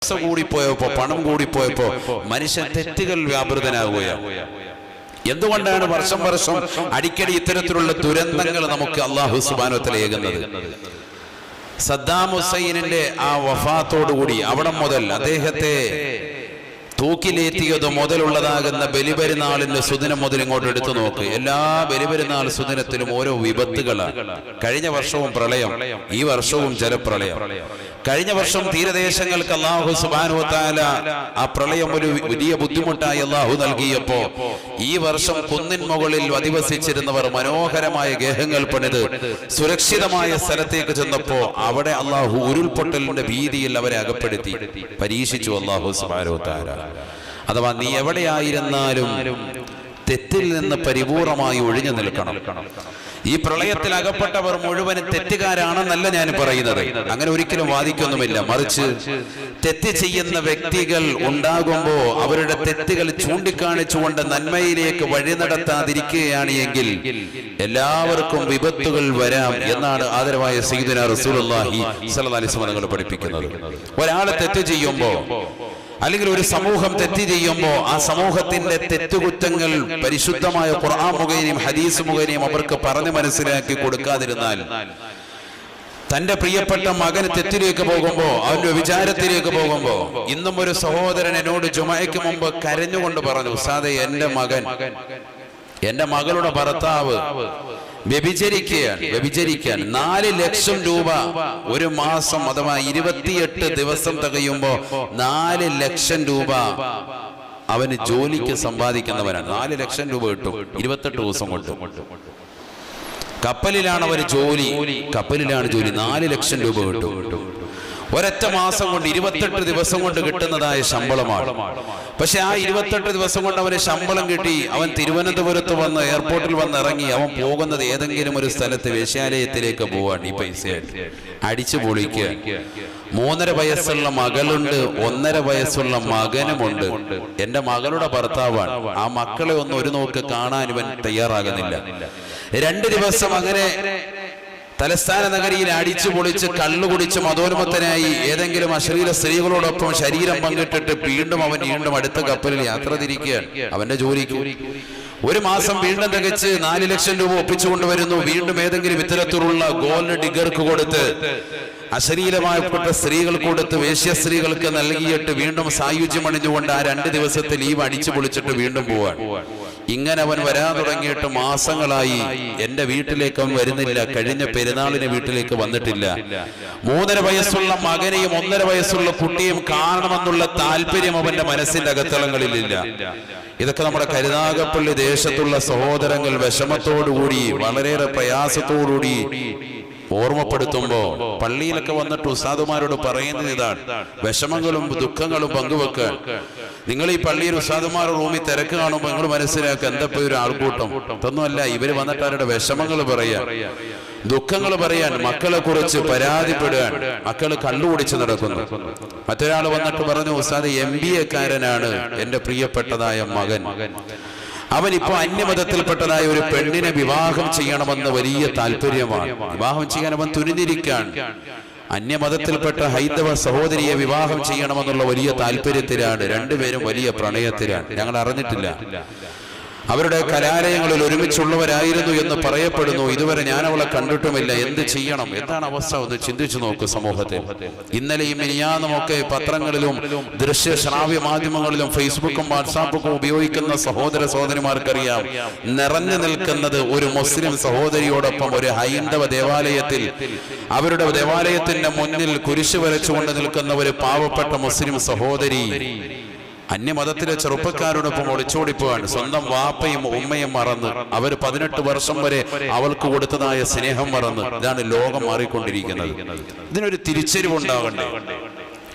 പൈസ കൂടിപ്പോയപ്പോ, പണം കൂടിപ്പോയപ്പോ മനുഷ്യൻ തെറ്റുകൾ വ്യാപൃതനാവുകയാണ്. എന്തുകൊണ്ടാണ് വർഷം വർഷം അടിക്കടി ഇത്തരത്തിലുള്ള ദുരന്തങ്ങൾ നമുക്ക് അല്ലാഹു സുബ്ഹാനഹു വ തആല ഏകുന്നത്? സദ്ദാം ഹുസൈനിന്റെ ആ വഫാത്തോടുകൂടി അവിടെ മുതൽ അദ്ദേഹത്തെ തൂക്കിലേറ്റിയത് മുതലുള്ളതാകുന്ന ബലിപെരുന്നാളിന്റെ സുദിനം മുതൽ ഇങ്ങോട്ട് എടുത്തു നോക്ക്. എല്ലാ ബലിപെരുന്നാൾ സുദിനത്തിലും ഓരോ വിപത്തുകളാണ്. കഴിഞ്ഞ വർഷവും പ്രളയം, ഈ വർഷവും ജലപ്രളയം. കഴിഞ്ഞ വർഷം തീരദേശങ്ങൾക്ക് അല്ലാഹു സുബ്ഹാനഹു വ തആല ആ പ്രളയം ഒരു വലിയ ബുദ്ധിമുട്ടായി അല്ലാഹു നൽകിയപ്പോ ഈ വർഷം കുന്നിൻ മുകളിൽ അധിവസിച്ചിരുന്നവർ മനോഹരമായ ഗേഹങ്ങൾ പണിത് സുരക്ഷിതമായ സ്ഥലത്തേക്ക് ചെന്നപ്പോ അവിടെ അല്ലാഹു ഉരുൾപൊട്ടലിന്റെ ഭീതിയിൽ അവരെ അകപ്പെടുത്തി പരീക്ഷിച്ചു അല്ലാഹു സുബ്ഹാനഹു വ തആല. അഥവാ നീ എവിടെയായിരുന്നാലും തെറ്റിൽ നിന്ന് പരിപൂർണമായി ഒഴിഞ്ഞു നിൽക്കണം. ഈ പ്രളയത്തിൽ അകപ്പെട്ടവർ മുഴുവനും തെറ്റുകാരാണെന്നല്ല ഞാൻ പറയുന്നത്, അങ്ങനെ ഒരിക്കലും വാദിക്കൊന്നുമില്ല. മറിച്ച് തെറ്റ് ചെയ്യുന്ന വ്യക്തികൾ ഉണ്ടാകുമ്പോൾ അവരുടെ തെറ്റുകൾ ചൂണ്ടിക്കാണിച്ചുകൊണ്ട് നന്മയിലേക്ക് വഴി നടത്താതിരിക്കുകയാണ് എങ്കിൽ എല്ലാവർക്കും വിപത്തുകൾ വരാം എന്നാണ് ആദരവായ സയ്യിദുനാ റസൂലുള്ളാഹി സ്വല്ലല്ലാഹി അലൈഹി വസല്ലം തങ്ങൾ പഠിപ്പിക്കുന്നത്. ഒരാൾ തെറ്റ് ചെയ്യുമ്പോൾ അല്ലെങ്കിൽ ഒരു സമൂഹം തെറ്റ് ചെയ്യുമ്പോൾ ആ സമൂഹത്തിന്റെ തെറ്റുകുറ്റങ്ങൾ പരിശുദ്ധമായ ഖുർആൻ മുഖേനയും ഹദീസ് മുഖേനയും അവർക്ക് പറഞ്ഞു മനസ്സിലാക്കി കൊടുക്കാതിരുന്നാൽ, തന്റെ പ്രിയപ്പെട്ട മകൻ തെറ്റിലേക്ക് പോകുമ്പോ, അവന്റെ വിചാരത്തിലേക്ക് പോകുമ്പോ, ഇന്നും ഒരു സഹോദരൻ എന്നോട് ജുമഅയ്ക്ക് മുമ്പ് കരഞ്ഞുകൊണ്ട് പറഞ്ഞു, ഉസ്താദേ എന്റെ മകളുടെ ഭർത്താവ് വ്യഭിചരിക്കാൻ 4 ലക്ഷം രൂപ ഒരു മാസം അഥവാ 28 ദിവസം തികയുമ്പോ 4 ലക്ഷം രൂപ അവന് ജോലിക്ക് സമ്പാദിക്കുന്നവനാണ്. 4 ലക്ഷം രൂപ കിട്ടും 28 ദിവസം കൊണ്ട്. കപ്പലിലാണ് അവന് ജോലി, 4 ലക്ഷം രൂപ കിട്ടും. ഒരൊറ്റ മാസം കൊണ്ട് 28 ദിവസം കൊണ്ട് കിട്ടുന്നതായ ശമ്പളമാണ്. പക്ഷെ ആ 28 ദിവസം കൊണ്ട് അവന് ശമ്പളം കിട്ടി. അവൻ തിരുവനന്തപുരത്ത് വന്ന് എയർപോർട്ടിൽ വന്ന് ഇറങ്ങി. അവൻ പോകുന്നത് ഏതെങ്കിലും ഒരു സ്ഥലത്ത് വേശ്യാലയത്തിലേക്ക് പോവാണ്. ഈ പൈസയായിട്ട് അടിച്ചു പൊളിക്കുക. 3.5 വയസ്സുള്ള മകളുണ്ട്, 1.5 വയസ്സുള്ള മകനുമുണ്ട്. എന്റെ മകളുടെ ഭർത്താവാണ്. ആ മക്കളെ ഒന്ന് ഒരു നോക്ക് കാണാൻ ഇവൻ തയ്യാറാകുന്നില്ല. 2 ദിവസം അങ്ങനെ തലസ്ഥാന നഗരിയിൽ അടിച്ചു പൊളിച്ച് കള്ളുകുടിച്ച് മതോന്മത്തനായി ഏതെങ്കിലും അശ്ലീല സ്ത്രീകളോടൊപ്പം ശരീരം പങ്കിട്ടിട്ട് വീണ്ടും അടുത്ത കപ്പലിൽ യാത്ര തിരിക്കുകയാണ് അവന്റെ ജോലിക്ക്. ഒരു മാസം വീണ്ടും തികച്ച് 4 ലക്ഷം രൂപ ഒപ്പിച്ചുകൊണ്ടുവരുന്നു. വീണ്ടും ഏതെങ്കിലും ഇത്തരത്തിലുള്ള ഗോൾഡ് ഡിഗർക്ക് കൊടുത്ത് അശ്ലീലമായപ്പെട്ട സ്ത്രീകൾ കൊടുത്ത് വേശ്യ സ്ത്രീകൾക്ക് നൽകിയിട്ട് വീണ്ടും സായുജ്യം അണിഞ്ഞുകൊണ്ട് ആ 2 ദിവസത്തെ ലീവ് അടിച്ചു പൊളിച്ചിട്ട് വീണ്ടും പോവാൻ. ഇങ്ങനെ അവൻ വരാൻ തുടങ്ങിയിട്ട് മാസങ്ങളായി. എന്റെ വീട്ടിലേക്ക് അവൻ വരുന്നില്ല. കഴിഞ്ഞ പെരുന്നാളിന് വീട്ടിലേക്ക് വന്നിട്ടില്ല. 3.5 വയസ്സുള്ള മകനെയും 1.5 വയസ്സുള്ള കുട്ടിയും കാണണമെന്നുള്ള താല്പര്യം അവന്റെ മനസ്സിന്റെ അകത്തളങ്ങളിലില്ല. ഇതൊക്കെ നമ്മുടെ കരുനാഗപ്പള്ളി ദേശത്തുള്ള സഹോദരങ്ങൾ വിഷമത്തോടുകൂടി വളരെയേറെ പ്രയാസത്തോടുകൂടി ഓർമ്മപ്പെടുത്തുമ്പോ പള്ളിയിലൊക്കെ വന്നിട്ട് ഉസ്താദുമാരോട് പറയുന്നത് ഇതാണ്: വിഷമങ്ങളും ദുഃഖങ്ങളും പങ്കുവെക്കാൻ. നിങ്ങൾ ഈ പള്ളിയിൽ ഉസ്താദുമാരുടെ റൂമിൽ തിരക്ക് കാണുമ്പോൾ നിങ്ങൾ മനസ്സിലാക്കുക എന്തപ്പോ ഒരു ആൾക്കൂട്ടം. ഇതൊന്നുമല്ല, ഇവര് വന്നിട്ട് അവരുടെ വിഷമങ്ങൾ പറയാൻ, ദുഃഖങ്ങൾ പറയാൻ, മക്കളെ കുറിച്ച് പരാതിപ്പെടാൻ. മക്കള് കള്ളുകുടിച്ച് നടക്കുന്നു. മറ്റൊരാൾ വന്നിട്ട് പറഞ്ഞു, ഉസ്താദ് MBA കാരനാണ് എന്റെ പ്രിയപ്പെട്ടതായ മകൻ. അവൻ ഇപ്പൊ അന്യമതത്തിൽപ്പെട്ടതായ ഒരു പെണ്ണിനെ വിവാഹം ചെയ്യണമെന്ന് വലിയ താല്പര്യമാണ്. വിവാഹം ചെയ്യാൻ അവൻ തുനിഞ്ഞിരിക്കാൻ. അന്യമതത്തിൽപ്പെട്ട ഹൈന്ദവ സഹോദരിയെ വിവാഹം ചെയ്യണമെന്നുള്ള വലിയ താല്പര്യത്തിലാണ്. രണ്ടുപേരും വലിയ പ്രണയത്തിലാണ്. ഞങ്ങൾ അറിഞ്ഞിട്ടില്ല. അവരുടെ കലാലയങ്ങളിൽ ഒരുമിച്ചുള്ളവരായിരുന്നു എന്ന് പറയപ്പെടുന്നു. ഇതുവരെ ഞാൻ അവളെ കണ്ടിട്ടുമില്ല. എന്ത് ചെയ്യണം? എന്താണ് അവസ്ഥ? ഒന്ന് ചിന്തിച്ചു നോക്ക്. സമൂഹത്തിൽ ഇന്നലെയും മിനിയാന്നുമൊക്കെ പത്രങ്ങളിലും ദൃശ്യ ശ്രാവ്യ മാധ്യമങ്ങളിലും ഫേസ്ബുക്കും വാട്സാപ്പും ഉപയോഗിക്കുന്ന സഹോദരന്മാർക്കറിയാം, നിറഞ്ഞു നിൽക്കുന്നത് ഒരു മുസ്ലിം സഹോദരിയോടൊപ്പം ഒരു ഹൈന്ദവ ദേവാലയത്തിൽ അവരുടെ ദേവാലയത്തിന്റെ മുന്നിൽ കുരിശ് വരച്ചുകൊണ്ട് നിൽക്കുന്ന ഒരു പാവപ്പെട്ട മുസ്ലിം സഹോദരി അന്യമതത്തിലെ ചെറുപ്പക്കാരോടൊപ്പം ഒളിച്ചോടിപ്പോവാണ്. സ്വന്തം വാപ്പയും ഉമ്മയും മറന്ന് അവർ 18 വർഷം വരെ അവൾക്ക് കൊടുത്തതായ സ്നേഹം മറന്ന്. ഇതാണ് ലോകം മാറിക്കൊണ്ടിരിക്കുന്നത്. ഇതിനൊരു തിരിച്ചറിവുണ്ടാകണ്ടേ?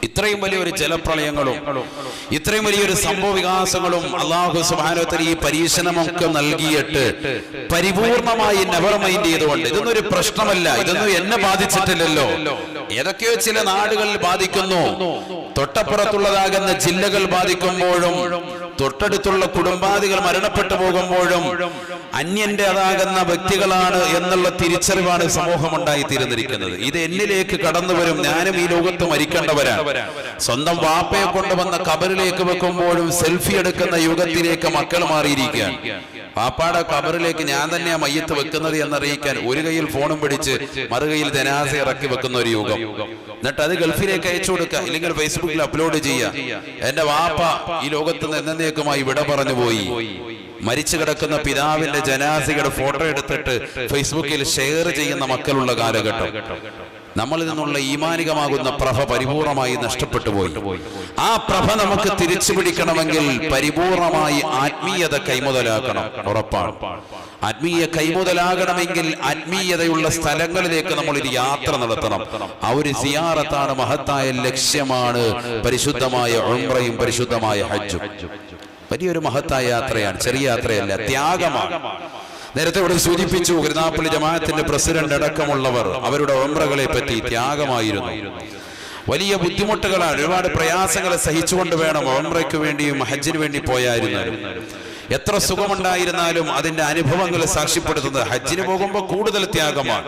ഇത്രയും വലിയൊരു ജലപ്രളയങ്ങളും ഇത്രയും വലിയൊരു സംഭവ വികാസങ്ങളും അല്ലാഹു സുബ്ഹാനഹു വ തആല ഈ പരീക്ഷണമൊക്കെ നൽകിയിട്ട് പരിപൂർണമായി നെവർ മൈൻഡ് ചെയ്തുകൊണ്ട് ഇതൊന്നൊരു പ്രശ്നമല്ല, ഇതൊന്നും എന്നെ ബാധിച്ചിട്ടില്ലല്ലോ. ഏതൊക്കെയോ ചില നാടുകളിൽ ബാധിക്കുന്നു, തൊട്ടപ്പുറത്തുള്ളതാകുന്ന ജില്ലകൾ ബാധിക്കുമ്പോഴും തൊട്ടടുത്തുള്ള കുടുംബാദികൾ മരണപ്പെട്ടു പോകുമ്പോഴും അന്യന്റെ അതാകുന്ന വ്യക്തികളാണ് എന്നുള്ള തിരിച്ചറിവാണ് സമൂഹം ഉണ്ടായിത്തീർന്നിരിക്കുന്നത്. ഇത് എന്നിലേക്ക് കടന്നു വരും, ഞാനും ഈ ലോകത്ത് മരിക്കേണ്ടവരാണ്. സ്വന്തം വാപ്പയെ കൊണ്ടുവന്ന ഖബറിലേക്ക് വെക്കുമ്പോഴും സെൽഫി എടുക്കുന്ന യുഗത്തിലേക്ക് മക്കൾ മാറിയിരിക്കുകയാണ്. വാപ്പാടെ ഖബറിലേക്ക് ഞാൻ തന്നെയാ മയ്യത്ത് വെക്കുന്നത് എന്നറിയിക്കാൻ ഒരു കയ്യിൽ ഫോണും പിടിച്ച് മറുകയിൽ ജനാസ ഇറക്കി വെക്കുന്ന ഒരു യുഗം. എന്നിട്ട് അത് ഗൾഫിലേക്ക് അയച്ചു കൊടുക്കുക, ഇല്ലെങ്കിൽ ഫേസ്ബുക്കിൽ അപ്ലോഡ് ചെയ്യുക. എന്റെ വാപ്പ ഈ ലോകത്ത് നിന്ന് എന്നേക്കുമായി വിട പറഞ്ഞു പോയി. മരിച്ചു കിടക്കുന്ന പിതാവിന്റെ ജനാസയുടെ ഫോട്ടോ എടുത്തിട്ട് ഫേസ്ബുക്കിൽ ഷെയർ ചെയ്യുന്ന മക്കളുള്ള കാലഘട്ടം. നമ്മളിൽ നിന്നുള്ള ഈമാനികമാകുന്ന പ്രഭ പരിപൂർണമായി നഷ്ടപ്പെട്ടു പോയി. ആ പ്രഭ നമുക്ക് തിരിച്ചു പിടിക്കണമെങ്കിൽ പരിപൂർണമായി ആത്മീയത കൈമുതലാക്കണം. ഉറപ്പാണ്. ആത്മീയ കൈമുതലാകണമെങ്കിൽ ആത്മീയതയുള്ള സ്ഥലങ്ങളിലേക്ക് നമ്മൾ ഒരു യാത്ര നടത്തണം. ആ ഒരു സിയാറത്താണ്, മഹത്തായ ലക്ഷ്യമാണ് പരിശുദ്ധമായ ഉംറയും പരിശുദ്ധമായ ഹജ്ജും. വലിയൊരു മഹത്തായ യാത്രയാണ്, ചെറിയ യാത്രയല്ല, ത്യാഗമാണ്. നേരത്തെ ഇവിടെ സൂചിപ്പിച്ചു, കരുനാഗപ്പള്ളി ജമാഅത്തിന്റെ പ്രസിഡന്റ് അടക്കമുള്ളവർ അവരുടെ ഉംറകളെ പറ്റി ത്യാഗമായിരുന്നു. വലിയ ബുദ്ധിമുട്ടുകളാണ്, ഒരുപാട് പ്രയാസങ്ങളെ സഹിച്ചുകൊണ്ട് വേണം ഉംറയ്ക്ക് വേണ്ടിയും ഹജ്ജിന് വേണ്ടി പോയായിരുന്നാലും. എത്ര സുഖമുണ്ടായിരുന്നാലും അതിന്റെ അനുഭവങ്ങൾ സാക്ഷ്യപ്പെടുത്തുന്നത് ഹജ്ജിന് പോകുമ്പോൾ കൂടുതൽ ത്യാഗമാണ്.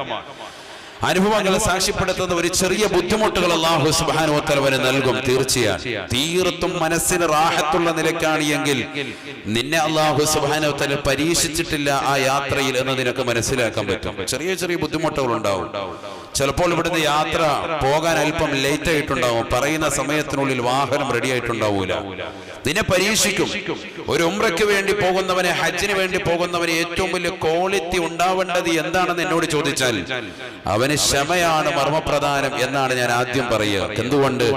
അനുഭവങ്ങളെ സാക്ഷ്യപ്പെടുത്തുന്ന ഒരു ചെറിയ ബുദ്ധിമുട്ടുകൾ അല്ലാഹു സുബ്ഹാനഹു വ തആല നൽകും. തീർത്തും മനസ്സിന് റാഹത്തുള്ള നിലക്കാണ് എങ്കിൽ നിന്നെ അല്ലാഹു സുബ്ഹാനഹു വ തആല പരീക്ഷിച്ചിട്ടില്ല ആ യാത്രയിൽ എന്ന് നിനക്ക് മനസ്സിലാക്കാൻ പറ്റും. ചെറിയ ചെറിയ ബുദ്ധിമുട്ടുകൾ ഉണ്ടാവും. ചിലപ്പോൾ ഇവിടുന്ന് യാത്ര പോകാൻ അല്പം ലേറ്റ് ആയിട്ടുണ്ടാവും, പറയുന്ന സമയത്തിനുള്ളിൽ വാഹനം റെഡി ആയിട്ടുണ്ടാവൂല. നിന്നെ പരീക്ഷിക്കും. ഒരു ഉംറയ്ക്ക് വേണ്ടി പോകുന്നവനെ, ഹജ്ജിന് വേണ്ടി പോകുന്നവന് ഏറ്റവും വലിയ ക്വാളിറ്റി ഉണ്ടാവേണ്ടത് എന്താണെന്ന് എന്നോട് ചോദിച്ചാൽ അവന് ക്ഷമയാണ് മർമ്മപ്രധാനം എന്നാണ് ഞാൻ ആദ്യം പറയുക. എന്തുകൊണ്ട്?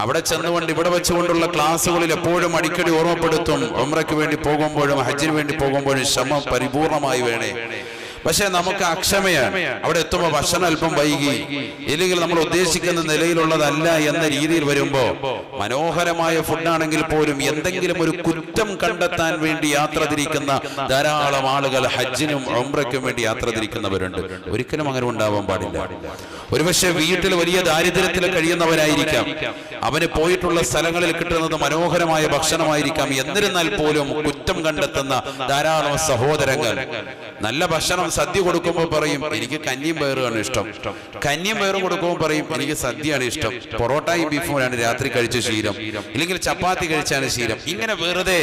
അവിടെ ചെന്നുകൊണ്ട് ഇവിടെ വെച്ചുകൊണ്ടുള്ള ക്ലാസ്സുകളിൽ എപ്പോഴും അടിക്കടി ഓർമ്മപ്പെടുത്തും, ഉംറയ്ക്ക് വേണ്ടി പോകുമ്പോഴും ഹജ്ജിന് വേണ്ടി പോകുമ്പോഴും ക്ഷമ പരിപൂർണമായി വേണേ. പക്ഷെ നമുക്ക് അക്ഷമയാണ്. അവിടെ എത്തുമ്പോൾ ഭക്ഷണം അല്പം വൈകി, ഇല്ലെങ്കിൽ നമ്മൾ ഉദ്ദേശിക്കുന്ന നിലയിലുള്ളതല്ല എന്ന രീതിയിൽ വരുമ്പോ മനോഹരമായ ഫുഡാണെങ്കിൽ പോലും എന്തെങ്കിലും ഒരു കുറ്റം കണ്ടെത്താൻ വേണ്ടി യാത്ര തിരിക്കുന്ന ധാരാളം ആളുകൾ ഹജ്ജിനും ഉംറയ്ക്കും വേണ്ടി യാത്ര തിരിക്കുന്നവരുണ്ട്. ഒരിക്കലും അങ്ങനെ ഉണ്ടാവാൻ പാടില്ല. ഒരുപക്ഷെ വീട്ടിൽ വലിയ ദാരിദ്ര്യത്തിൽ കഴിയുന്നവരായിരിക്കാം, അവന് പോയിട്ടുള്ള സ്ഥലങ്ങളിൽ കിട്ടുന്നത് മനോഹരമായ ഭക്ഷണമായിരിക്കാം. എന്നിരുന്നാൽ പോലും കുറ്റം കണ്ടെത്തുന്ന ധാരാളം സഹോദരങ്ങൾ നല്ല ഭക്ഷണം സദ്യ കൊടുക്കുമ്പോൾ പറയും എനിക്ക് കഞ്ഞിയും പയറുമാണ് ഇഷ്ടം, കഞ്ഞിയും പയറും കൊടുക്കുമ്പോൾ പറയും എനിക്ക് സദ്യയാണ് ഇഷ്ടം, പൊറോട്ടയും ബീഫുമാണ് രാത്രി കഴിച്ച ശീലം, ഇല്ലെങ്കിൽ ചപ്പാത്തി കഴിച്ചാണ് ശീലം. ഇങ്ങനെ വെറുതെ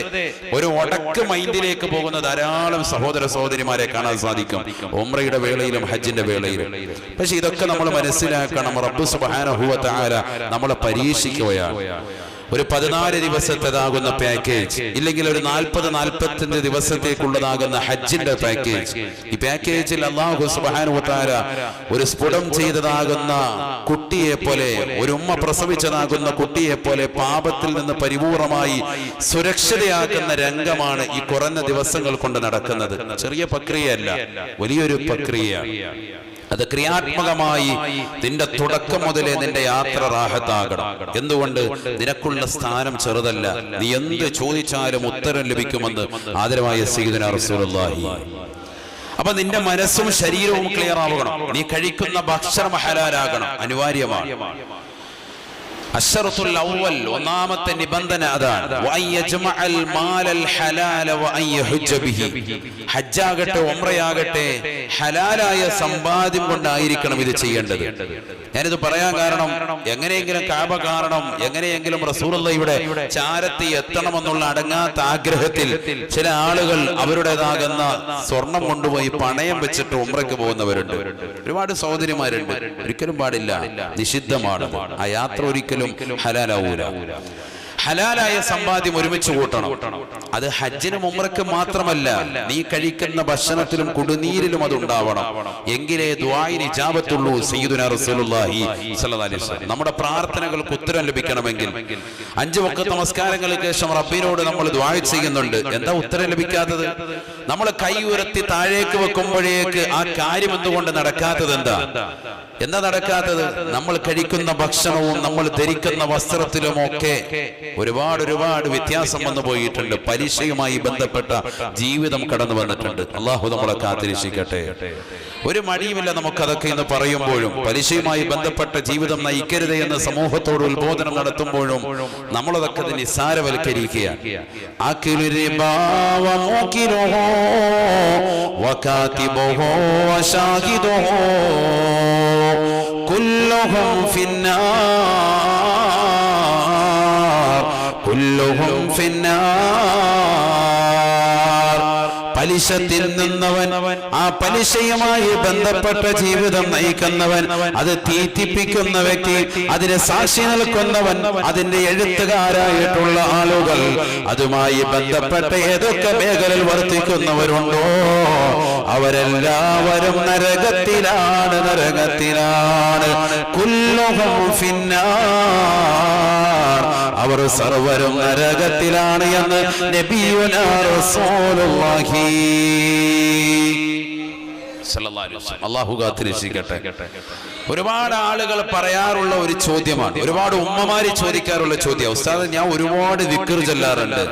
ഒരു ഒടക്ക് മൈൻഡിലേക്ക് പോകുന്ന ധാരാളം സഹോദര സഹോദരിമാരെ കാണാൻ സാധിക്കും ഉംറയുടെ വേളയിലും ഹജ്ജിന്റെ വേളയിലും. പക്ഷെ ഇതൊക്കെ നമ്മൾ മനസ്സിലാക്കണം, റബ്ബ് സുബ്ഹാനഹു വ തആല നമ്മളെ പരീക്ഷിക്കുകയാണ്. ഒരു 14 ദിവസത്തേതാകുന്ന പാക്കേജ്, ഇല്ലെങ്കിൽ ഒരു 40-45 ദിവസത്തേക്കുള്ളതാകുന്ന ഹജ്ജിന്റെ പാക്കേജ്. ഈ പാക്കേജിൽ അല്ലാഹു സുബ്ഹാനഹു വ തആല ഒരു സ്ഫുടം ചെയ്തതാകുന്ന കുട്ടിയെ പോലെ, ഒരു ഉമ്മ പ്രസവിച്ചതാകുന്ന കുട്ടിയെ പോലെ പാപത്തിൽ നിന്ന് പരിപൂർണമായി സുരക്ഷിതയാക്കുന്ന രംഗമാണ് ഈ കുറഞ്ഞ ദിവസങ്ങൾ കൊണ്ട് നടക്കുന്നത്. ചെറിയ പ്രക്രിയയല്ല, വലിയൊരു പ്രക്രിയയാണ്. അത് ക്രിയാത്മകമായി നിന്റെ തുടക്കം മുതലേ നിന്റെ യാത്ര റാഹത്താകണം. എന്തുകൊണ്ട്? നിനക്കുള്ള സ്ഥാനം ചെറുതല്ല, നീ എന്ത് ചോദിച്ചാലും ഉത്തരം ലഭിക്കുമെന്ന് ആദരവായ സയ്യിദുനാ റസൂലുള്ളാഹി. അപ്പൊ നിന്റെ മനസ്സും ശരീരവും ക്ലിയർ ആവണം. നീ കഴിക്കുന്ന ഭക്ഷണം ഹലാലാകണം, അനിവാര്യമാണ്. അശ്ശറത്തുൽ അവ്വൽ, ഒന്നാമത്തെ നിബന്ധന അതാണ്. വയജ്മഅൽ മാലൽ ഹലാല വയഹുജ്ജ ബിഹി. ഹജ്ജാകട്ടെ ഉംറയാകട്ടെ ഹലാലായ സമ്പാദ്യം കൊണ്ടായിരിക്കണം ഇത് ചെയ്യേണ്ടത്. ഞാനിത് പറയാൻ കാരണം, എങ്ങനെയെങ്കിലും കാബ കാണണം, എങ്ങനെയെങ്കിലും റസൂലുള്ളാഹിയുടെ ചാരത്തി എത്തണമെന്നുള്ള അടങ്ങാത്ത ആഗ്രഹത്തിൽ ചില ആളുകൾ അവരുടേതാകുന്ന സ്വർണം കൊണ്ടുപോയി പണയം വെച്ചിട്ട് ഉംറയ്ക്ക് പോകുന്നവരുണ്ട്. ഒരുപാട് സഹോദരിമാരുണ്ട്. ഒരിക്കലും പാടില്ല, നിഷിദ്ധമാണ്. ആ യാത്ര ഒരിക്കലും ഹലാലാവൂല. ഹലാലായ സമ്പാദ്യം ഒരുമിച്ച് കൂട്ടണം. അത് ഹജ്ജിനും ഉംറയ്ക്കും മാത്രമല്ല, നീ കഴിക്കുന്ന ഭക്ഷണത്തിലും കുടിനീരിലും അത് ഉണ്ടാവണം. എങ്കിലേ ദുആഇന് ഇജാബത്തുള്ളൂ. സയ്യിദുനാ റസൂലുള്ളാഹി സ്വല്ലല്ലാഹി അലൈഹി വസല്ലം നമ്മുടെ പ്രാർത്ഥനകൾക്ക് ഉത്തരം ലഭിക്കണമെങ്കിൽ 5 വഖ്ത് നമസ്കാരങ്ങൾക്ക് ശേഷം റബ്ബിനോട് നമ്മൾ ദുആ ചെയ്യുന്നുണ്ട്. എന്താ ഉത്തരം ലഭിക്കാത്തത്? നമ്മൾ കൈ ഉയർത്തി താഴേക്ക് വെക്കുമ്പോഴേക്ക് ആ കാര്യം എന്തുകൊണ്ട് നടക്കാത്തത്? എന്താ നടക്കാത്തത്? നമ്മൾ കഴിക്കുന്ന ഭക്ഷണവും നമ്മൾ ധരിക്കുന്ന വസ്ത്രത്തിലുമൊക്കെ ഒരുപാട് വ്യത്യാസം വന്നു പോയിട്ടുണ്ട്. പലിശയുമായി ബന്ധപ്പെട്ട ജീവിതം കടന്നു വന്നിട്ടുണ്ട്. അള്ളാഹു നമ്മളെ കാത്തിരക്ഷിക്കട്ടെ. ഒരു മടിയുമില്ല നമുക്കതൊക്കെ എന്ന് പറയുമ്പോഴും, പലിശയുമായി ബന്ധപ്പെട്ട ജീവിതം നയിക്കരുത് എന്ന് സമൂഹത്തോട് ഉത്ബോധനം നടത്തുമ്പോഴും നമ്മളതൊക്കെ നിസ്സാരവൽക്കരിക്കുകയാണ്. പലിശ തിന്നുന്നവൻ, ആ പലിശയുമായി ബന്ധപ്പെട്ട ജീവിതം നയിക്കുന്നവൻ, അത് തീറ്റിപ്പിക്കുന്ന വ്യക്തി, അതിന് സാക്ഷി നിൽക്കുന്നവൻ, അതിന്റെ എഴുത്തുകാരായിട്ടുള്ള ആളുകൾ, അതുമായി ബന്ധപ്പെട്ട ഏതൊക്കെ മേഖലയിൽ വർത്തിക്കുന്നവരുണ്ടോ അവരെല്ലാവരും നരകത്തിലാണ്. കുല്ലുഹും ഫിന്നാർ, അവർ സർവരും നരകത്തിലാണ് എന്ന് നബിയുനാ റസൂലുള്ളാഹി സ്വല്ലല്ലാഹു അലൈഹി വസല്ലം. അല്ലാഹു കാത്തിരക്ഷിക്കട്ടെ. ഒരുപാട് ആളുകൾ പറയാറുള്ള ഒരു ചോദ്യമാണ്, ഒരുപാട് ഉമ്മമാര് ചോദിക്കാറുള്ള ചോദ്യം. ഉസ്താദ്, ഞാൻ ഒരുപാട് ദിക്ർ ചൊല്ലാറുണ്ട്.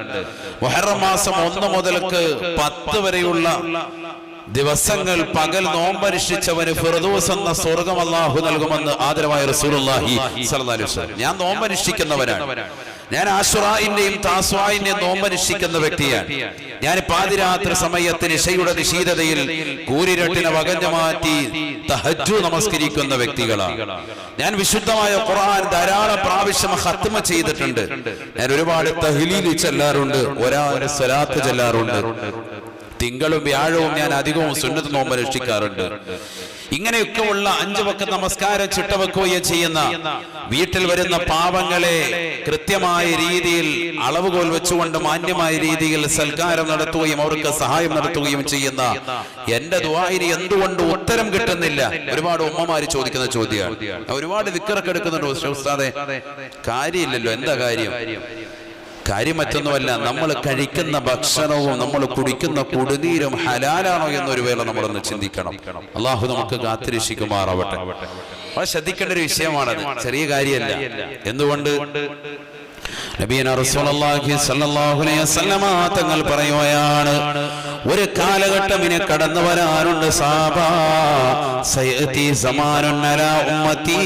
മുഹറം മാസം 1 മുതൽക്ക് 10 വരെയുള്ള ദിവസങ്ങൾ പകൽ നോമ്പനുഷ്ഠിച്ചവന് ഫിർദൗസ് എന്ന സ്വർഗം അല്ലാഹു നൽകുമെന്ന് ആദരവായ റസൂലുള്ളാഹി സ്വല്ലല്ലാഹു അലൈഹി വസല്ലം. ഞാൻ നോമ്പനുഷ്ഠിക്കുന്നവനാണ്. ഞാൻ ആശുറായിന്റെയും താസ്വായിന്റെയും നോമ്പനുഷ്ഠിക്കുന്ന വ്യക്തിയാണ്. ഞാൻ പാതിരാത്രി സമയത്ത് നിശയുടെ നിശീതതയിൽ കൂരിരട്ടിനെ വകഞ്ഞു മാറ്റി തഹജ്ജുദ് നമസ്കരിക്കുന്ന വ്യക്തികളാണ്. ഞാൻ വിശുദ്ധമായ ഖുർആൻ ധാരാളം പ്രാവശ്യം ഖത്മ ചെയ്തിട്ടുണ്ട്. ഞാൻ ഒരുപാട് തഹ്ലീൽ ചൊല്ലാറുണ്ട്, ഒരാൾ സ്വലാത്ത് ചൊല്ലാറുണ്ട്. തിങ്കളും വ്യാഴവും ഞാൻ അധികവും സുന്നത്ത് നോമ്പ് അനുഷ്ഠിക്കാറുണ്ട്. ഇങ്ങനെയൊക്കെ ഉള്ള 5 വക്ത് നമസ്കാരം ചിട്ടവെക്കുകയും ചെയ്യുന്ന, വീട്ടിൽ വരുന്ന പാവങ്ങളെ കൃത്യമായ രീതിയിൽ അളവുകോൽ വെച്ചുകൊണ്ട് മാന്യമായ രീതിയിൽ സൽക്കാരം നടത്തുകയും അവർക്ക് സഹായം നടത്തുകയും ചെയ്യുന്ന എന്റെ ദുആഇന് എന്തുകൊണ്ട് ഉത്തരം കിട്ടുന്നില്ല? ഒരുപാട് ഉമ്മമാര് ചോദിക്കുന്ന ചോദ്യമാണ്. ഒരുപാട് ദിക്റൊക്കെ എടുക്കുന്നുണ്ട്. ഉസ്താദേ, കാര്യമില്ലല്ലോ. എന്താ കാര്യം? കാര്യം മറ്റൊന്നുമല്ല, നമ്മൾ കഴിക്കുന്ന ഭക്ഷണവും നമ്മൾ കുടിക്കുന്ന കുടിനീരും ഹലാലാണോ എന്നൊരു വേള നമ്മളൊന്ന് ചിന്തിക്കണം. അള്ളാഹു നമുക്ക് കാത്തിരക്ഷിക്കുമാറാവട്ടെ. വളരെ ശ്രദ്ധിക്കേണ്ട ഒരു വിഷയമാണത്, ചെറിയ കാര്യമല്ല. എന്തുകൊണ്ട്? നബിയന റസൂലുള്ളാഹി സ്വല്ലല്ലാഹു അലൈഹി വസല്ലമ തങ്ങൾ പറയുകയാണ്, ഒരു കാലഘട്ടം ഇനി കടന്നു വരാനുണ്ട് സഹാബ, സയഅതി സമാനുൻ അലാ ഉമ്മത്തി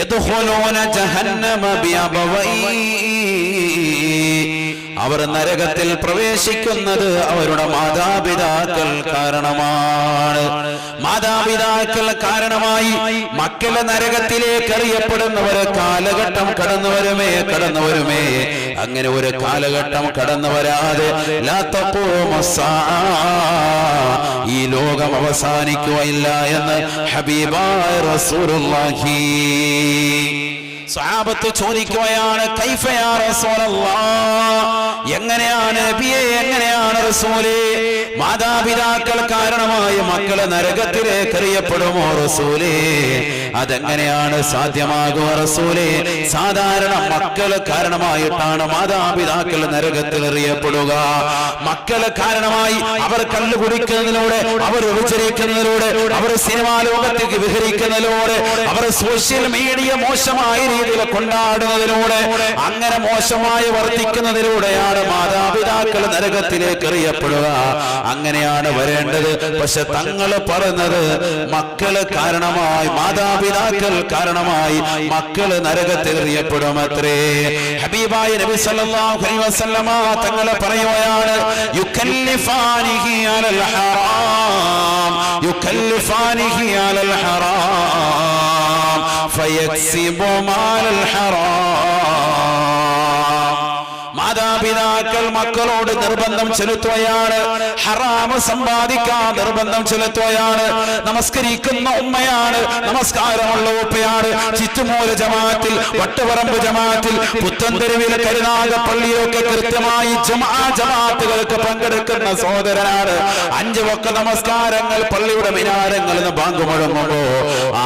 യദ്ഖുലൂന ജഹന്നമ ബിഅബവൈ, അവർ നരകത്തിൽ പ്രവേശിക്കുന്നത് അവരുടെ മാതാപിതാക്കൾ കാരണമാണ്. മാതാപിതാക്കൾ കാരണമായി മക്കളെ നരകത്തിലേക്ക് എറിയപ്പെടുന്നവരെ കാലഘട്ടം കടന്നു വരുമേ. അങ്ങനെ ഒരു കാലഘട്ടം കടന്നു വരാതെ ലാ തഖൂമു സ്സാഅ, ഈ ലോകം അവസാനിക്കുകയില്ല എന്ന് ഹബീബായ റസൂലുള്ളാഹി. സഹാബത്ത് ചോദിക്കുകയാണ്, കൈഫ യാ റസൂലല്ലാഹ്, എങ്ങനെയാണ് നബിയേ, എങ്ങനെയാണ് റസൂലേ, മാതാപിതാക്കൾ കാരണമായി മക്കളെ നരകത്തിലേക്ക് എറിയപ്പെടുമോ റസൂലേ? അതെങ്ങനെയാണ് സാധ്യമാകുക റസൂലേ? സാധാരണ മക്കള് കാരണമായിട്ടാണ് മാതാപിതാക്കൾ നരകത്തിൽ എറിയപ്പെടുക. മക്കള് കാരണമായി അവർ കള്ളു കുടിക്കുന്നതിലൂടെ, അവർ വിചരിക്കുന്നതിലൂടെ, അവർ സിനിമാ ലോകത്തേക്ക് വിഹരിക്കുന്നതിലൂടെ, അവർ സോഷ്യൽ മീഡിയ മോശമായ രീതിയിൽ കൊണ്ടാടുന്നതിലൂടെ, അങ്ങനെ മോശമായി വർത്തിക്കുന്നതിലൂടെയാണ് മാതാപിതാക്കൾ നരകത്തിലേക്ക് എറിയപ്പെടുക. അങ്ങനെയാണ് വരേണ്ടത്. പക്ഷെ തങ്ങൾ പറഞ്ഞത് മക്കള് കാരണമായി, മാതാപിതാക്കൾ കാരണമായി മക്കള് നരകത്തിൽ എറിയപ്പെടുമത്രേ. ഹബീബായ നബി സല്ലല്ലാഹു അലൈഹി വസല്ലമ തങ്ങൾ പറയുകയാണ്, യുകല്ലിഫാനിഹി അലൽ ഹറാം, യുകല്ലിഫാനിഹി അലൽ ഹറാം ഫയക്സിബു മാലൽ ഹറാം. മാതാപിതാക്കൾ മക്കളോട് നിർബന്ധം ചെലുത്തുകയാണ്, ഹറാമ് സമ്പാദിക്കാൻ നിർബന്ധം ചെലുത്തുകയാണ്. നമസ്കരിക്കുന്ന ഉമ്മയാണ്, നമസ്കാരമുള്ള ഉപ്പയാണ്. ചിറ്റുമൂല ജമാഅത്തിൽ, വട്ടുപറമ്പ് ജമാഅത്തിൽ, പുത്തൻതെരുവിൽ, കരുനാഗപ്പള്ളിയൊക്കെ കൃത്യമായി ജമാഅത്തുകൾക്ക് പങ്കെടുക്കുന്ന സഹോദരനാണ്. 5 വക്ത് നമസ്കാരങ്ങൾ പള്ളിയുടെ മിനാരങ്ങളിൽ നിന്ന് ബാങ്ക് മുഴങ്ങുമ്പോ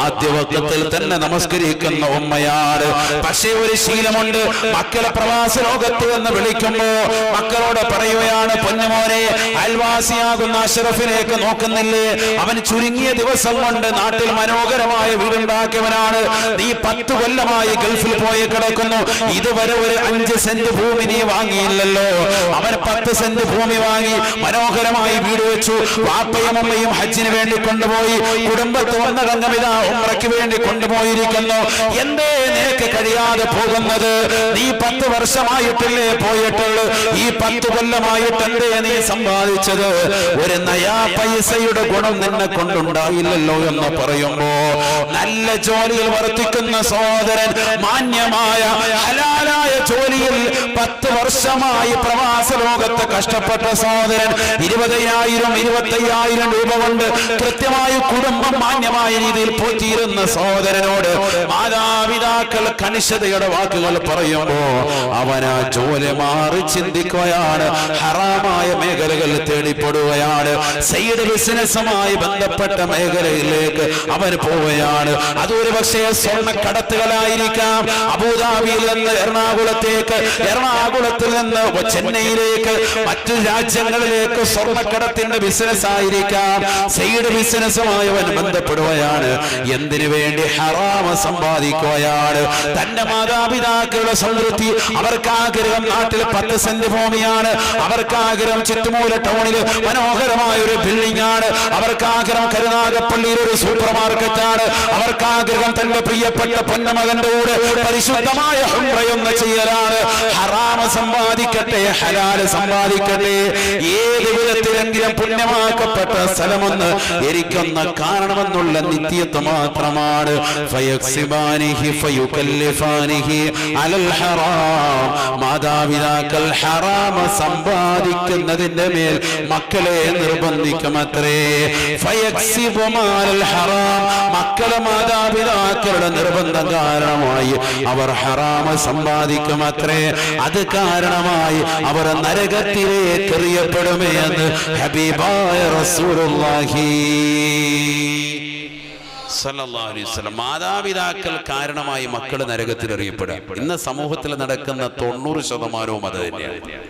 ആദ്യ വക്തത്തിൽ തന്നെ നമസ്കരിക്കുന്ന ഉമ്മയാണ്. പക്ഷേ ഒരു ശീലമുണ്ട്, മക്കളെ പ്രവാസ ലോകത്ത് എന്ന് വിളിക്കുമ്പോൾ വിളിക്കുമ്പോ മക്കളോട് പറയുകയാണ്, പൊന്നുമോനെ, അയൽവാസിയാകുന്ന അഷ്റഫിലേക്ക് നോക്കുന്നില്ലേ? അവൻ ചുരുങ്ങിയ ദിവസം കൊണ്ട് നാട്ടിൽ മനോഹരമായ വീടുണ്ടാക്കിയവനാണ്. നീ 10 കൊല്ലമായി ഗൾഫിൽ പോയി കിടക്കുന്നു, ഇതുവരെ ഒരു 5 സെന്റ് ഭൂമി നീ വാങ്ങിയില്ലല്ലോ. അവൻ 10 സെന്റ് ഭൂമി വാങ്ങി മനോഹരമായി വീട് വെച്ചു. വാപ്പയും അമ്മയും ഹജ്ജിന് വേണ്ടി കൊണ്ടുപോയി. കുടുംബത്ത് വന്ന രംഗമിതാ ഉംറയ്ക്ക് വേണ്ടി കൊണ്ടുപോയിരിക്കുന്നു. എന്തേ നിനക്ക് കഴിയാതെ പോകുന്നത്? നീ 10 വർഷമായിട്ടില്ലേ പോയിട്ടുള്ളൂ? ഈ 10 കൊല്ലമായിട്ട് എന്തേ നീ സമ്പാദിച്ചത്? ഒരു നയാ പൈസയുടെ ഗുണം നിന്നെ കൊണ്ടുണ്ടായില്ലല്ലോ എന്ന് പറയുമ്പോ, നല്ല ജോലിയിൽ വർത്തിക്കുന്ന സഹോദരൻ, മാന്യമായ ഹലാലായ ജോലിയിൽ 10 വർഷമായി പ്രവാസ ലോകത്ത് കഷ്ടപ്പെട്ട സഹോദരൻ 20,000 25,000 രൂപ കൊണ്ട് കൃത്യമായി കുടുംബം മാന്യമായ രീതിയിൽ പോറ്റിയിരുന്ന സഹോദരനോട് മാതാപിതാക്കൾ കണിശതയുടെ വാക്കുകൾ പറയുമ്പോ അവന് ജോലി മാറി ചിന്തിക്കുകയാണ്, ഹറാമായ മേഖലകൾ തേടിപ്പെടുകയാണ്, സൈഡ് ബിസിനസ്സുമായി ബന്ധപ്പെട്ട മേഖലയിലേക്ക് അവൻ പോവുകയാണ്. അതൊരു പക്ഷേ സ്വർണ്ണക്കടത്തുകളായിരിക്കാം. അബുദാബിയിൽ നിന്ന് എറണാകുളത്തേക്ക്, എറണാകുളത്തിൽ നിന്ന് ചെന്നൈയിലേക്ക്, മറ്റു രാജ്യങ്ങളിലേക്ക് സ്വർണ്ണക്കടത്തിന്റെ ബിസിനസ് ആയിരിക്കാം. സൈഡ് ബിസിനസ്സുമായി അവൻ ബന്ധപ്പെടുകയാണ്. എന്തിനു വേണ്ടി? ഹറാമ സമ്പാദിക്കുകയാണ്. തന്റെ മാതാപിതാക്കളുടെ സംതൃപ്തി, അവർക്കാഗ്രഹം നാട്ടിൽ 10 സെന്റ് ഭൂമിയാണ്, അവർക്കാഗ്രഹം ചുറ്റുമൂല ടൗണിൽ മനോഹരമായ ഒരു ബിൽഡിംഗ് ആണ്, അവർക്കാഗ്രഹം കരുനാഗപ്പള്ളിയിൽ ഒരു സൂപ്പർ മാർക്കറ്റാണ്, അവർക്കാഗ്രഹം തന്റെ പ്രിയപ്പെട്ട പൊന്നമകന്റെ കൂടെ പരിശുദ്ധമായ ഉംറയൊന്ന് ചെയ്യലാണ്. ഹറാമ സമ്പാദിക്കട്ടെ, ഹലാല് സമ്പാദിക്കട്ടെ, ഏത് വിധത്തിലെങ്കിലും പുണ്യമാക്കപ്പെട്ട സ്ഥലമെന്ന് എനിക്കൊന്ന് കാണണമെന്നുള്ള നിത്യത്വം മാത്രമാണ്. മാതാപിതാക്കൾ ഹറാമ സമ്പാദിക്കുന്നതിന്റെ മേൽ മക്കളെ നിർബന്ധിക്കുമത്രേ. മക്കളെ മാതാപിതാക്കളുടെ നിർബന്ധം കാരണമായി അവർ ഹറാമ സമ്പാദിക്കുമത്രേ. അത് കാരണമായി അവർ നരകത്തിലേക്ക് എറിയപ്പെടുമേ എന്ന് ഹബീബായ റസൂലുള്ളാഹി സല്ലല്ലാഹു അലൈഹി വസല്ലം. മാതാപിതാക്കൾ കാരണമായി മക്കൾ നരകത്തിൽ എറിയപ്പെടുക. ഇന്ന് സമൂഹത്തിൽ നടക്കുന്ന 90% അത് തന്നെയാണ്.